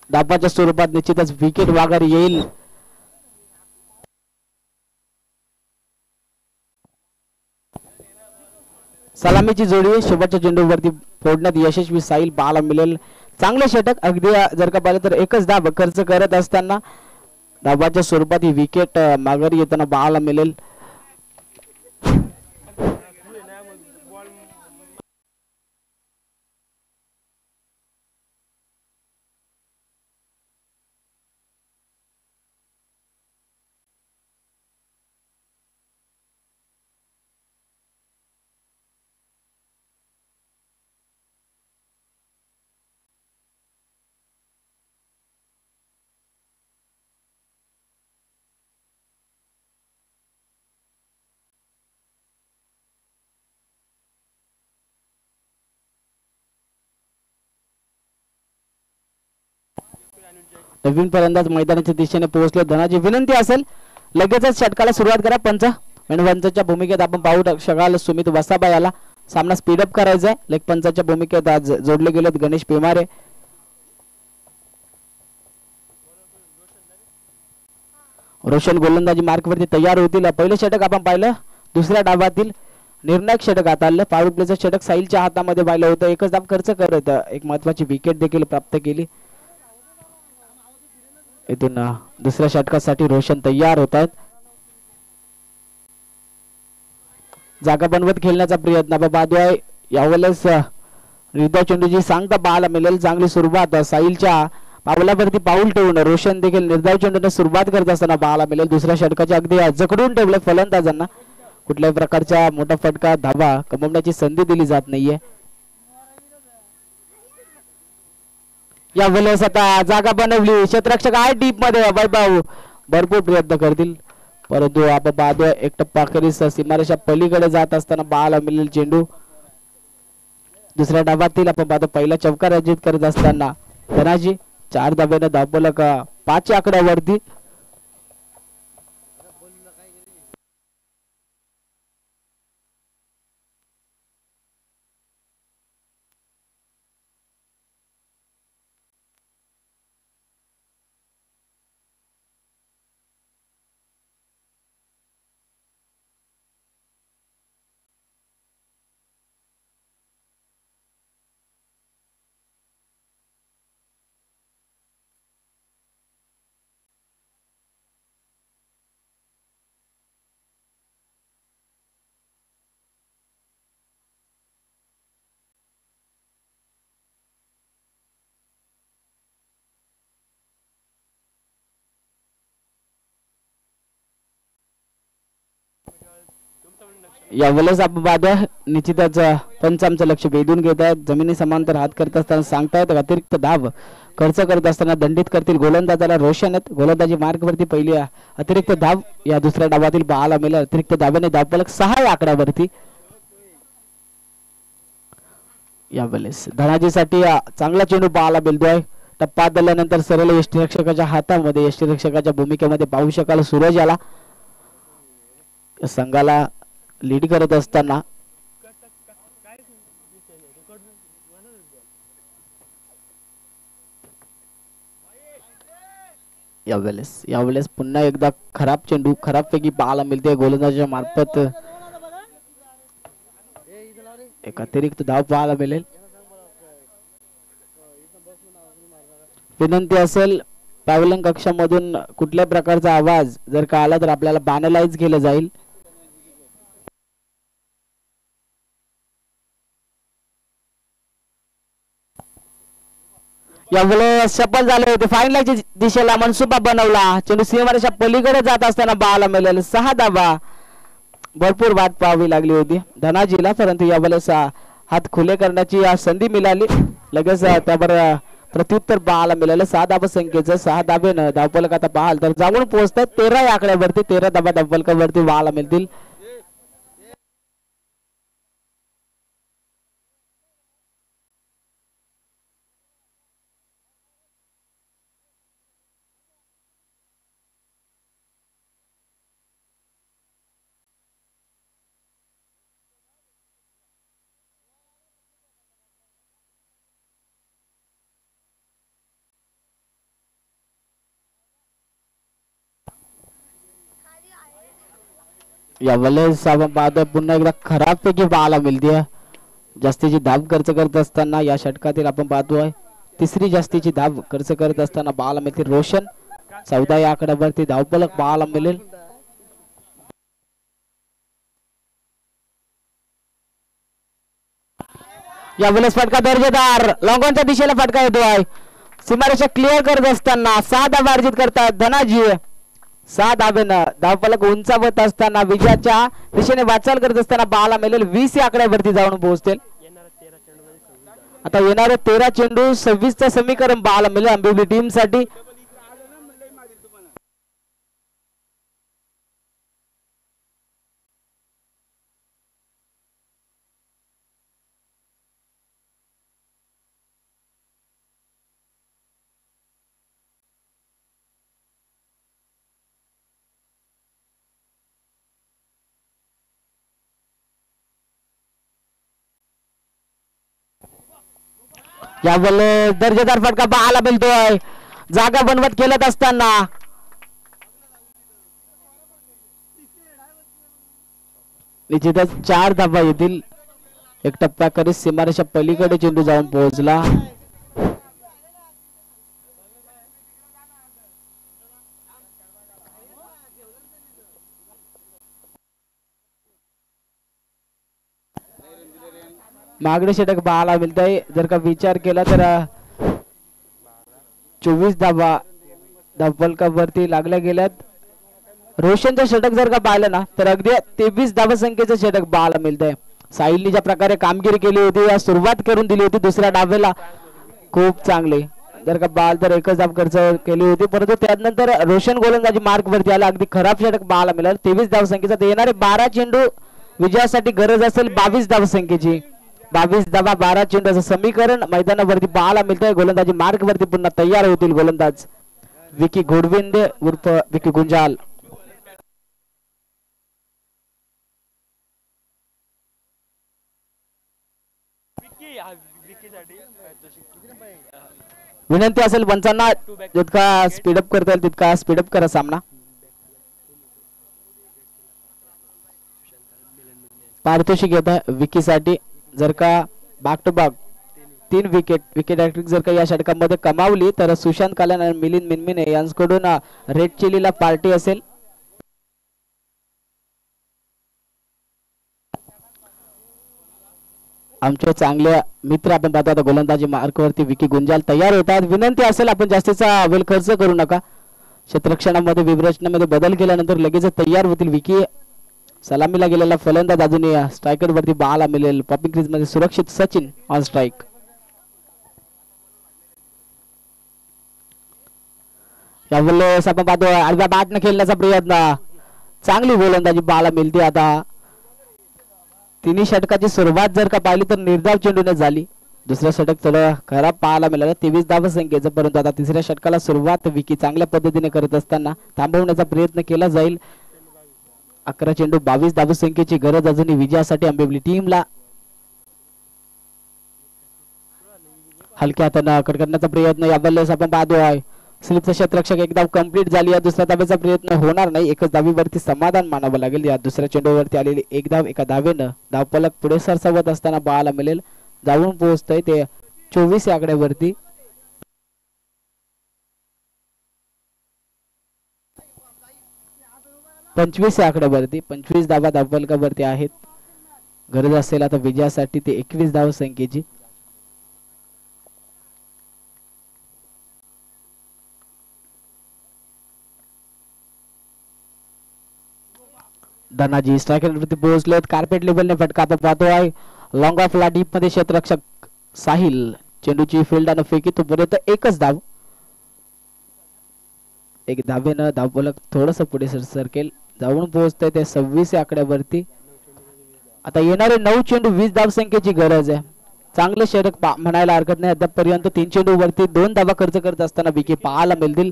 B: धाबाच्या स्वरूपात निश्चितच विकेट वगैरे येईल. सलामीची जोडी शेवटच्या चेंडूवरती फोडण्यात यशस्वी साहिल पाहायला मिळेल. चांगले षटक. अगदी जर का पाहिलं तर एकच धाब खर्च करत असताना धाबाच्या स्वरूपात ही विकेट माघारी येताना पाहायला मिळेल. नवीन फलंदाज मैदानाच्या दिशेने पोहोचले. धनाची विनंती असेल लगेचच षटकाला सुरुवात करा. पंचाच्या भूमिकेत आपण पाहू शकाल सुमित वसाबा याला सामना स्पीडअप करायचा आहे. लेग पंचाच्या भूमिकेत आज जोडले गेलेत गणेश पेमारे. रोशन गोलंदाजी मार्क वरती तयार होतील. पहिले षटक आपण पाहिलं दुसऱ्या डावातील निर्णायक षटक हाताळलं. पॉवर प्लेचं षटक साहिलच्या हातामध्ये पाहिलं होतं. एकच धाव खर्च करत एक महत्वाची विकेट देखील प्राप्त केली. इथून दुसऱ्या षटकासाठी रोशन तयार होतात. जागा बनवत खेळण्याचा प्रयत्न पाहतोय. यावेळेस निर्धाव चेंडूची सांगता पाहायला मिळेल. चांगली सुरुवात साहिलच्या पावलावरती पाऊल ठेवून रोशन देखील निर्धाव चेंडूने सुरुवात करत असताना पाहायला मिळेल. दुसऱ्या षटकाच्या अगदी जखडून ठेवले फलंदाजांना. कुठल्याही प्रकारच्या मोठा फटका धावा कमवण्याची संधी दिली जात नाहीये. या वेळेस आता जागा बनवली, क्षेत्ररक्षक आहे डीप मध्ये, वैभव भरपूर प्रयत्न करतील परंतु आपण पाहतोय एक टप्पा करीस सीमारेषा पलीकडे जात असताना बाला मिळेल चेंडू. दुसऱ्या डावातील आपण पाहतो पहिला चौकार अर्जित करत असताना धनाजी 4 धाब्याने धावलं का 5 आकड्यावरती. यावेळेस आपण पाहतोय निश्चितच पंच आमचं लक्ष वेधून घेत आहेत. जमिनी समांतर हात करत असताना सांगतायत अतिरिक्त धाव खर्च करत असताना दंडित करतील गोलंदाजाला रोशन आहेत. गोलंदाजी मार्गवरती पहिली अतिरिक्त धाव या दुसऱ्या डावातील बाला मिळेल. अतिरिक्त धावेने धावफलक 6 या आकड्यावरती. यावेळेस धनाजीसाठी चांगला चेंडू बाला मिळतोय. टप्पा दिल्यानंतर सरळ यष्टीरक्षकाच्या हातामध्ये यष्टीरक्षकाच्या भूमिकेमध्ये पाहू शकाल सूरज याला संघाला लीड करत असताना यावेळेस पुन्हा एकदा खराब चेंडू खराब पैकी पाहायला मिळते. गोलंदाजाच्या मार्फत एक अतिरिक्त धाव पाहायला मिळेल. विनंती असेल पॅव्हलियन कक्षामधून कुठल्या प्रकारचा आवाज जर का आला तर आपल्याला बॅनलाइज केलं जाईल. यावेळेस सफल झाले होते. फाईनलच्या दिशेला मनसुबा बनवला. चेंडू सीमारेषा पलीकडे जात असताना बाला मिळाले 6 धावा. भरपूर वाट पाहावी लागली होती धनाजीला परंतु यावेळेस हात खुले करण्याची संधी मिळाली. लगेच त्यावर प्रत्युत्तर बाला मिळालं. 6 धावा संख्येचं 6 धावेनं धावफलक आता पाहाल तर जाऊन पोहोचतात 13 या आकड्यावरती. 13 धावा धावफलकावरती बाला मिळतील. यावेळेस आपण पाहतोय पुन्हा एकदा खराब पैकी बाला मिळते. जास्तीची धाव खर्च करत असताना या षटकातील आपण पाहतोय तिसरी जास्तीची धाव खर्च करत असताना बाला मिळते. रोशन 14 या आकड्यावरती धावफलक बाला मिळेल. यावेळेस फटका दर्जेदार लॉंगॉनच्या दिशेला फटका येतोय. सीमारेषा क्लिअर करत असताना 6 धावा अर्जित करतात धनाजी. 6 धावेनं धावफलक उंचावत असताना विजयाच्या दिशेने वाटचाल करत असताना बाला मिळेल. 20 या आकड्यावरती जाऊन पोहोचतील. आता येणारे 13 चेंडू 26चं समीकरण बाला मिळेल आंबिवली टीम साठी. यावेळेस दर्जेदार फटका पाहायला मिळतोय. जागा बनवत खेळत असताना निश्चितच 4 धावा येतील. एक टप्पा करीत सीमारेषा पलीकडे चेंडू जाऊन पोहोचला. मागणे षटक पाहायला मिळतंय. जर का विचार केला तर 24 धावा धावफलकावरती लागल्या गेल्यात. रोशनचं षटक जर का पाहिलं ना तर अगदी 23 धावा संख्येचं षटक पाहायला मिळतंय. साहिलने ज्या प्रकारे कामगिरी केली होती सुरुवात करून दिली होती दुसऱ्या डावेला खूप चांगली जर का बाल तर एकच धाव खर्च केली होती, परंतु त्यानंतर रोशन गोलंदाजी मार्क वरती आला. अगदी खराब षटक पाहायला मिळालं. 23 धाव संख्येचा ते येणारे 12 चेंडू विजयासाठी गरज असेल 22 धाव संख्येची. 22 धावा 12 चेंडू असं समीकरण मैदानावरती पाहायला मिळतंय. गोलंदाजी मार्क वरती पुन्हा तयार होतील गोलंदाज विकी घोडविंदे उर्फ विकी गुंजाल. विनंती असेल पंचांना जितका स्पीडअप करता येईल तितका स्पीडअप करा सामना. पारितोषिक येत आहे विकीसाठी. जर का back to back 3 wicket hat trick जर का या षटकामध्ये कमावली तर सुशांत कालन आणि मिलिंद मिनमिने यांच्याकडून रेड चिलीला पार्टी असेल. आमचे चांगले मित्र आपण पाहतो आता गोलंदाजी मार्कवरती विकी गुंजाल तयार होतात. विनंती असेल आपण जास्तीचा वेळ खर्च करू नका. क्षेत्ररक्षणामध्ये विवरचनामध्ये बदल केल्यानंतर लगेच तयार होतील विकी. सलामीला गेलेला फलंदाज अजून स्ट्रायकर वरती बाला मिळेल. पॉपिंग क्रीज मध्ये सुरक्षित सचिन ऑन स्ट्राईक. यावेळेस आपण पाहतो आडव्या बॅटने खेळण्याचा प्रयत्न. चांगली गोलंदाजी बाला मिळते. आता तिन्ही षटकाची सुरुवात जर का पाहिली तर निर्धाव चेंडूने झाली. दुसऱ्या षटक थोडं खराब पाहायला मिळालं 23 धाव संख्येचं, परंतु आता तिसऱ्या षटकाला सुरुवात विकी चांगल्या पद्धतीने करत असताना थांबवण्याचा प्रयत्न केला जाईल. 11 चेंडू 22 धाव संख्येची गरज अजूनही विजयासाठी आंबेवली टीमला. हलक्या हाताने कडकडण्याचा प्रयत्न यावेळेस आपण पाहतो आहे. स्लिपचा क्षेत्ररक्षक एक धाव कंप्लीट झाली. या दुसऱ्या धावेचा प्रयत्न होणार नाही. एकच धावीवरती समाधान मानावं लागेल. या दुसऱ्या चेंडूवरती आलेली एक धाव एका धावेनं धावफलक पुढे सरसावत असताना पाहायला मिळेल. जाऊन पोहोचतंय ते 24 या आकड्यावरती. पंचवीस या आकड्यावरती 25 धावा धावफलकावरती आहेत. गरज असेल आता विजयासाठी ते 21 धाव संख्येची. धनाजी स्ट्रायकर वरती पोहोचलेत. कार्पेट लेवलने फटका आपण पाहतो आहे. लॉंग ऑफ ला डीप मध्ये क्षेत्ररक्षक साहिल चेंडूची फील्ड आणि फेकी तोपर्यंत एकच धाव. एक धावेनं धावफलक थोडस पुढे सरकेल. जाऊन पोहोचतंय ते 26 या आकड्यावरती. आता येणारे 9 चेंडू 20 धाव संख्येची गरज आहे. चांगले षटक म्हणायला हरकत नाही. अद्यापर्यंत 3 चेंडू वरती 2 धावा खर्च करत असताना विकी पाहायला मिळतील.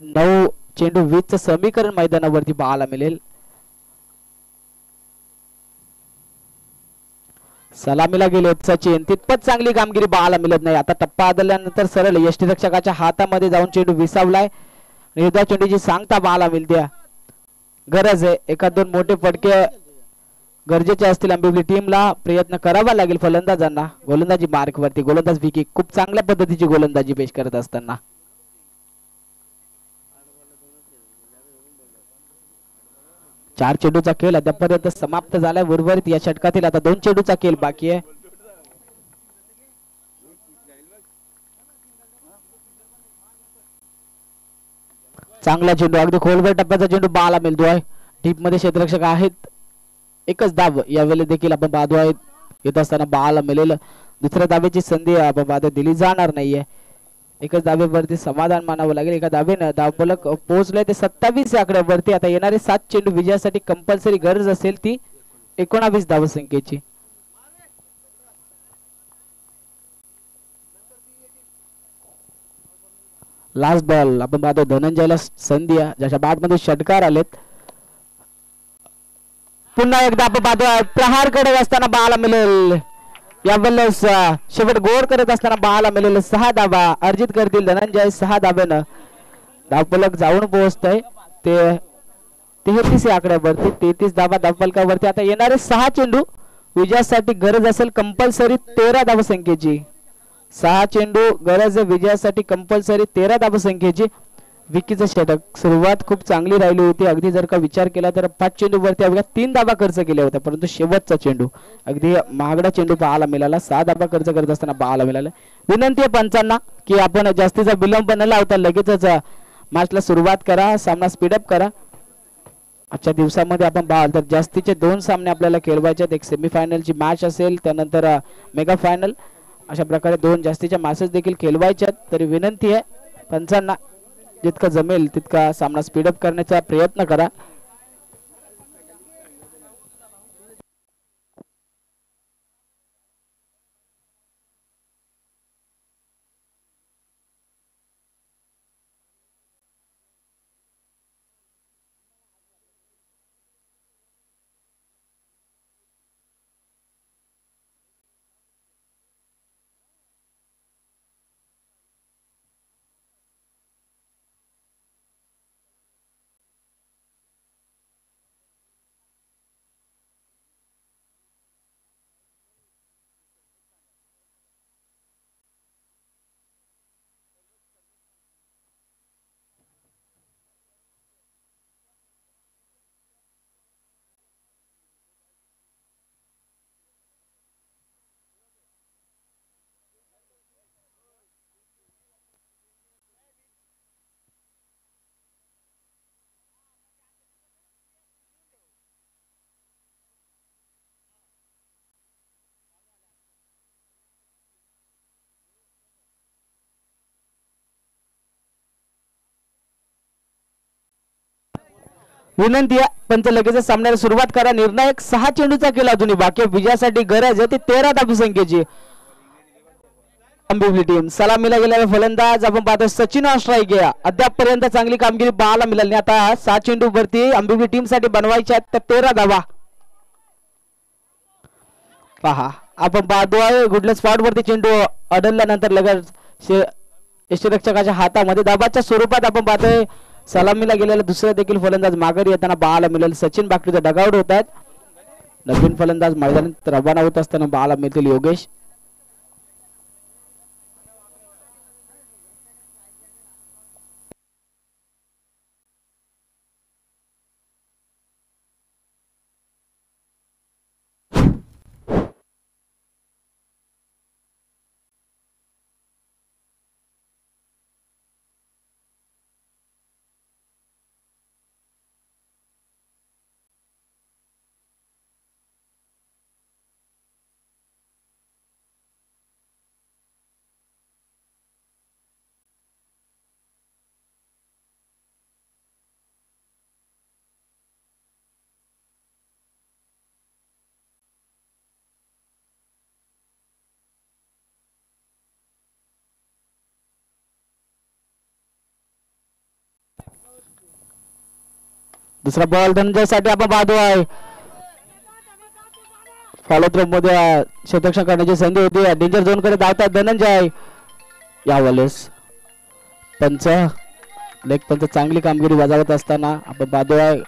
B: 9 चेंडू 20 चं समीकरण मैदानावरती पाहायला मिळेल. सलामीला गेले सचिन. तितपत चांगली कामगिरी पाहायला मिळत नाही. आता टप्पा आदल्यानंतर सरळ यष्टीरक्षकाच्या हातामध्ये जाऊन चेंडू विसावलाय. निर्धाव चेंडूची सांगता पाहायला मिळते. गरज आहे 1-2 मोठे फटके गरजेचे असतील. आंबेवली टीमला प्रयत्न करावा लागेल फलंदाजांना. गोलंदाजी मार्क वरती गोलंदाज विकी खूप चांगल्या पद्धतीची गोलंदाजी पेश करत असताना 4 चेंडूचा खेळ अद्यापर्यंत समाप्त झालाय. उर्वरित या षटकातील आता 2 चेंडूचा खेळ बाकी आहे. चांगला चेंडू अगदी खोलवर टप्प्याचा चेंडू पाहायला मिळतोय. डीप मध्ये क्षेत्ररक्षक आहेत. एकच धाव यावेळी देखील आपण पाहतो आहे. येत असताना पाहायला मिळेल. दुसऱ्या धावेची संधी आपण पाहतो दिली जाणार नाहीये. एकच धावेवरती समाधान मानावं लागेल. एका धावेनं धावफलक पोहोचले ते 27 या आकड्यावरती. आता येणारे 7 चेंडू विजयासाठी कंपल्सरी गरज असेल ती 19 धाव संख्येची. लास्ट बॉल आपण पाहतो धनंजयला संधी ज्याच्या बॅट मध्ये षटकार आलेत. पुन्हा एकदा आपण पाहतो प्रहार करत असताना पाहायला मिळेल. यावेळेस शेवट गोड करत असताना पाहायला मिळेल 6 धावा अर्जित करतील धनंजय. 6 धावेनं धावफलक जाऊन पोहोचतंय ते 33 या आकड्यावरती. 33 धावा धावफलकावरती. आता येणारे 6 चेंडू विजयासाठी गरज असेल कंपल्सरी 13 धाव संख्येची. 6 चेंडू गरज विजयासाठी कंपल्सरी 13 धाव संख्येची. विकीचं षटक सुरुवात खूप चांगली राहिली होती. अगदी जर का विचार केला तर 5 चेंडू वरती अवघ्या 3 धावा खर्च केल्या होत्या, परंतु शेवटचा चेंडू अगदी महागडा चेंडू पाहायला मिळाला. 6 धावा खर्च करत असताना पाहायला मिळाला. विनंती आहे पंचांना की आपण जास्तीचा विलंब न लावता लगेचच मॅचला सुरुवात करा. सामना स्पीडअप करा आजच्या दिवसामध्ये आपण पाहाल तर जास्तीचे 2 सामने आपल्याला खेळवायचे आहेत. एक सेमीफायनलची मॅच असेल, त्यानंतर मेगा फायनल, अशा प्रकारे 2 जास्तीच्या मॅचेस देखील खेळवायच्या आहेत. तरी विनंती आहे पंचांना जितका जमेल तितका सामना स्पीडअप करण्याचा प्रयत्न करा. विनंती आहे पंच लगेच सामन्याला सुरुवात करा. निर्णायक 6 चेंडूचा केला अजूनही बाकी विजयासाठी गरज आहे ती 13 धावसंख्येची. आंबिवली टीम सलामीला गेलेला फलंदाज आपण पाहतो सचिन ऑन स्ट्राईक आहे. अद्यापपर्यंत चांगली कामगिरी पाहायला मिळाली. आता 6 चेंडू वरती आंबिवली टीम साठी बनवायच्या आहेत तर 13 धावा. पहा आपण पाहतोय गुडल्या स्पॉट वरती चेंडू अडलल्यानंतर लगेच यष्टीरक्षकाच्या हातामध्ये दाबाच्या स्वरूपात आपण पाहतोय सलामीला गेलेला दुसरा देखील फलंदाज माघारी येताना पाहायला मिळेल. सचिन बाकीचा डगआउट होत आहेत. नवीन फलंदाज मैदानात रवाना होत असताना पाहायला मिळतील योगेश. दुसरा बॉल धनंजयसाठी आपण पाहतो आहे. फॉलो थ्रो मध्ये क्षेत्ररक्षण करण्याची संधी होती. डेंजर झोन कडे धावतात धनंजय. यावेळेस पंच लेग पंच चांगली कामगिरी बजावत असताना आपण पाहतो आहे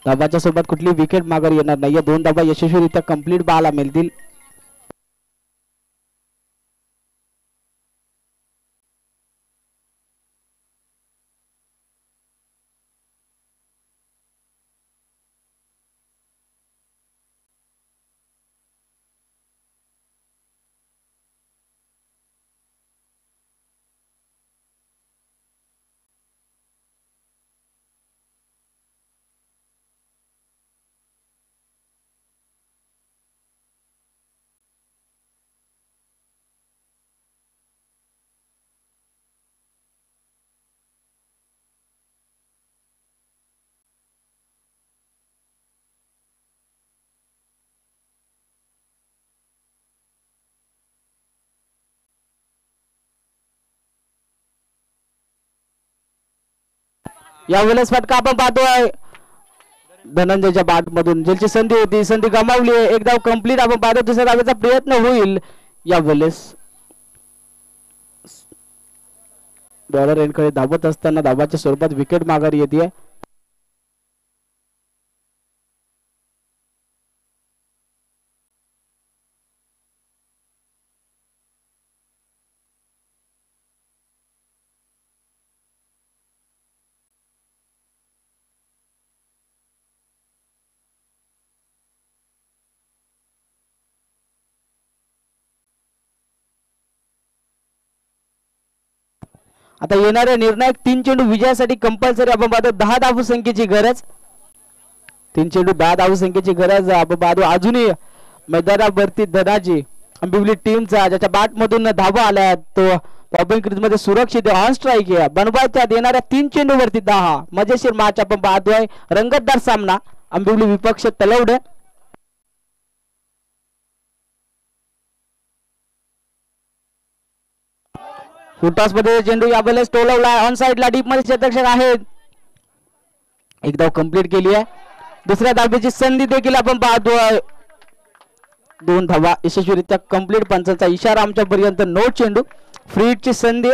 B: धाबाच्या सोबत कुठली विकेट माघारी येणार नाहीये. 2 धाबा यशस्वीरित्या कंप्लीट पाहायला मिळतील. यावेळेस फटका आपण पाहतोय धनंजयच्या बॅट मधून ज्याची संधी होती संधी गमावली. एक धाव कंप्लीट आपण पाहतो. दुसऱ्या धावेचा प्रयत्न होईल. यावेळेस बॉलर एंडकडे धावत असताना धावाच्या स्वरूपात विकेट माघारी येते. आता येणाऱ्या निर्णायक 3 चेंडू विजयासाठी कंपल्सरी आपण पाहतो 10 धावसंख्येची गरज. तीन चेंडू 10 धावसंख्येची गरज आपण पाहतो अजूनही मैदानावरती धनाजी आंबिवली टीमचा ज्याच्या बॅट मधून धावा आल्या तो पॉपिंग क्रीज मध्ये सुरक्षित ऑन स्ट्राईक आहे बनवायच्या देणाऱ्या 3 चेंडू वरती 10 मजेशीर मॅच आपण पाहतोय रंगतदार सामना आंबिवली विपक्ष तलवडे फुटॉस मध्ये चेंडू यावेळेस टोलवला ऑन साइडला डीप मध्ये क्षेत्ररक्षक आहेत एक धाव कंप्लीट केली आहे दुसऱ्या धावेची संधी देखील आपण पाहतोय 2 धावा यशस्वीरित्या कंप्लीट पंचांचा इशारा आमच्या पर्यंत नो चेंडू फ्री हिटची संधी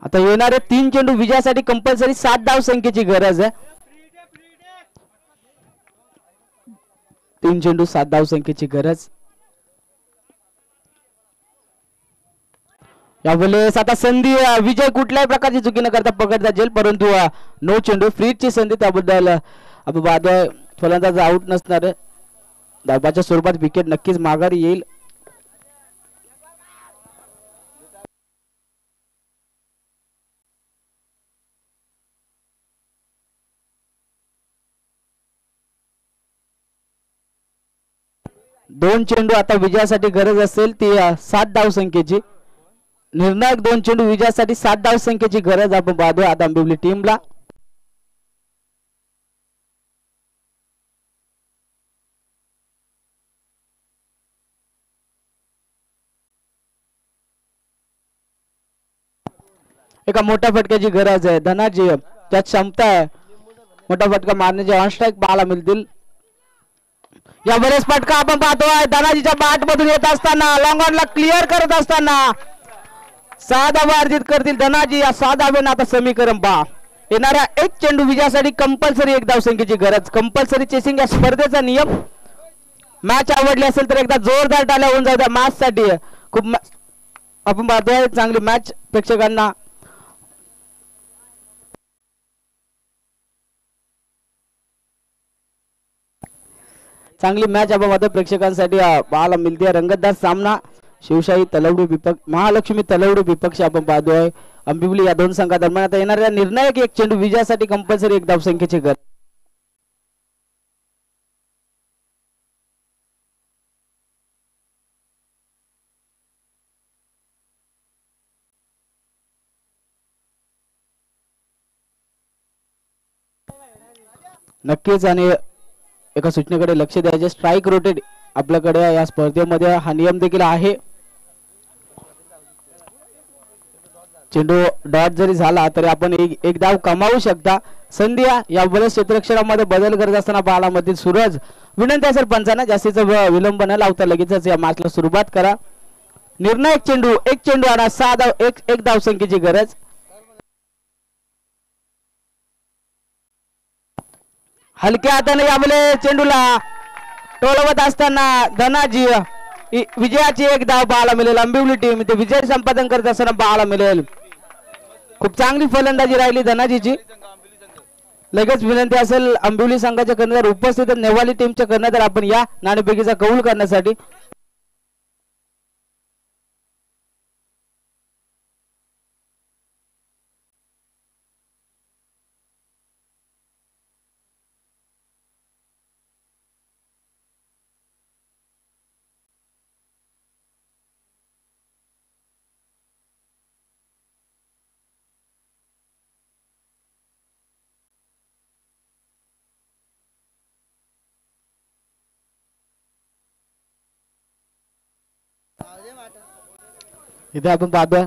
B: आता येणारे 3 चेंडू विजयासाठी कंपल्सरी 7 धाव संख्येची गरज आहे 3 चेंडू 7 धाव संख्येची गरज यावेळेस आता संधी विजय कुठल्याही प्रकारची चुकी न करता पकडता जाईल परंतु नो चेंडू फ्रीजची संधी त्याबद्दल आपण पाहतोय फलंदाज आउट नसणार धावाच्या स्वरूपात विकेट नक्कीच माघारी येईल दोन चेंडू आता विजयासाठी गरज असेल ती 7 धाव संख्येची निर्णायक 2 चेंडू विजयासाठी 7 धाव संख्येची गरज आपण पाहतोय आता आंबिवली टीमला एका मोठ्या फटक्याची गरज आहे धनाजी त्यात क्षमता आहे मोठा फटका मारण्याचे ऑन स्ट्राईक पाहायला मिळतील या बरेच फटका आपण पाहतोय धनाजीच्या बॅट मधून येत असताना लॉंग ऑनला क्लिअर करत असताना 6 धावा अर्जित करतील धनाजी या 6 धावेनं आता समीकरण पहा येणाऱ्या 1 चेंडू विजयासाठी कंपल्सरी 1 धाव संख्येची गरज कंपल्सरी चेसिंग या स्पर्धेचा नियम मॅच आवडली असेल तर एकदा जोरदार टाळ्या होऊन जाऊ द्या मॅच साठी खूप आपण पाहतोय चांगली मॅच प्रेक्षकांना चांगली मॅच आपण पाहतो प्रेक्षकांसाठी पाहायला मिळते रंगतदार सामना शिवशाही तलवडे विपक्ष महालक्ष्मी तलवडे विपक्ष आपण पाहतोय अंबिवली या 2 संघादरम्यान आता येणाऱ्या निर्णायक 1 चेंडू विजयासाठी कंपल्सरी 1 धाव संख्येची गरज नक्कीच आणि एका सूचनेकडे लक्ष द्यायचे स्ट्राइक रोटेट आपल्याकडे या स्पर्धेमध्ये हा नियम देखील आहे चेंडू डॉट जरी झाला तरी आपण एक धाव कमावू शकता संधी या बरेच क्षेत्ररक्षणामध्ये बदल करत असताना पाहायला मधील सूरज विनंती असेल पंचांना जास्तीचा विलंब न लावता लगेचच या मॅचला सुरुवात करा निर्णायक चेंडू 1 चेंडू आणि 6 धाव एक धाव संख्येची गरज हलक्या हाताने यावेळेस चेंडूला टोलवत असताना धनाजी विजयाची 1 धाव पाहायला मिळेल अंबिवली टीम ते विजय संपादन करत असताना पाहायला मिळेल खूप चांगली फलंदाजी राहिली धनाजीची लगेच विनंती असेल अंबिवली संघाच्या कर्णधार उपस्थित नेवाली टीमच्या कर्णधार आपण या नाणेफेकीचा कौल करण्यासाठी इथे आपण पाहतोय